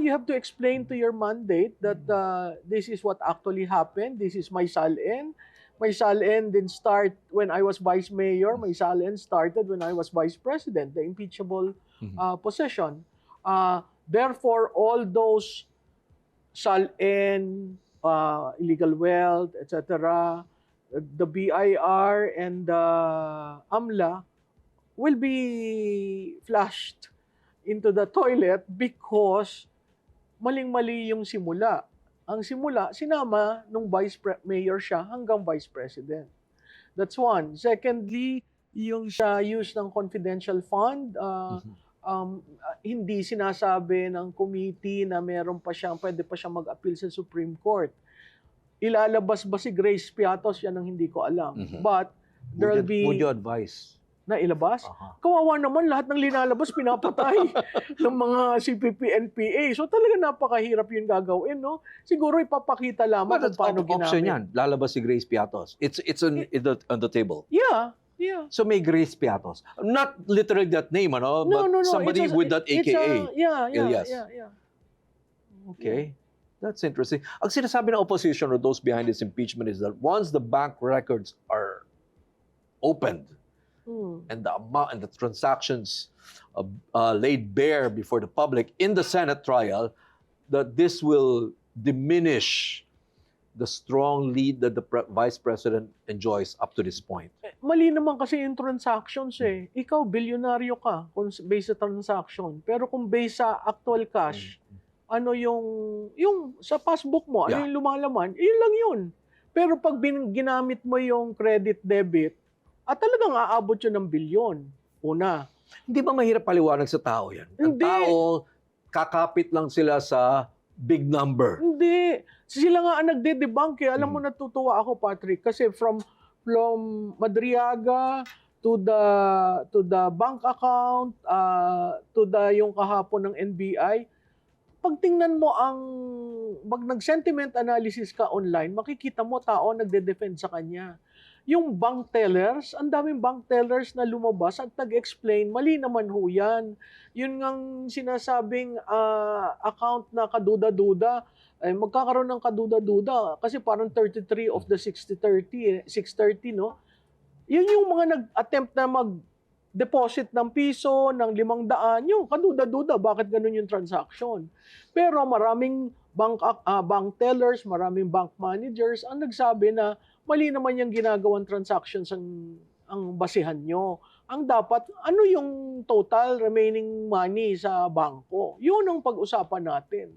you have to explain to your mandate that this is what actually happened. This is my SALN. My SALN didn't start when I was vice mayor. My SALN started when I was vice president, the impeachable position. Therefore, all those SALN, illegal wealth, etc., the BIR and the AMLA will be flushed into the toilet because maling-mali yung simula. Ang simula, sinama nung mayor siya hanggang vice president. That's one. Secondly, yung sa use ng confidential fund, hindi sinasabi ng committee na meron pa siyang, pwede pa siyang mag-appeal sa Supreme Court. Ilalabas ba si Grace Piatos? Yan ang hindi ko alam. But there'll be... Would you advise? Na ilabas? Kawawa naman, lahat ng linalabas pinapatay ng mga CPP, NPA. So talaga napakahirap yung gagawin, no? Siguro ipapakita lamang kung paano ginamit. Option yan, lalabas si Grace Piatos. It's on the table. Yeah, yeah. So may Grace Piatos. Not literally that name, ano? No, but somebody with that AKA. Elias. Yeah. Okay. That's interesting. Ang sinasabi ng opposition or those behind this impeachment is that once the bank records are opened, and the transactions laid bare before the public in the Senate trial, that this will diminish the strong lead that the Vice President enjoys up to this point. Mali naman kasi yung transactions eh. Ikaw, bilyonaryo ka kung based sa transaction. Pero kung based sa actual cash, ano yung sa passbook mo, ano yung lumalaman, yun lang yun. Pero pag ginamit mo yung credit debit, at talagang aabot yun ng bilyon. Una. Hindi ba mahirap paliwanag sa tao yan? Hindi. Ang tao, kakapit lang sila sa big number. Hindi. Sila nga ang nagde-debunk eh. Alam mo, natutuwa ako, Patrick, kasi from Madriaga to the bank account, to yung kahapon ng NBI, pag tingnan mo pag nag-sentiment analysis ka online, makikita mo tao nagde-defend sa kanya. Yung bank tellers, ang daming bank tellers na lumabas at nag-explain, mali naman ho yan. Yun ngang sinasabing account na kaduda-duda, magkakaroon ng kaduda-duda kasi parang 33 of the 630, no? Yun yung mga nag-attempt na mag-deposit ng piso, ng 500, yung kaduda-duda, bakit ganun yung transaction? Pero maraming bank tellers, maraming bank managers ang nagsabi na mali naman yung ginagawang transactions ang basihan nyo. Ang dapat, ano yung total remaining money sa bangko? Yun ang pag-usapan natin.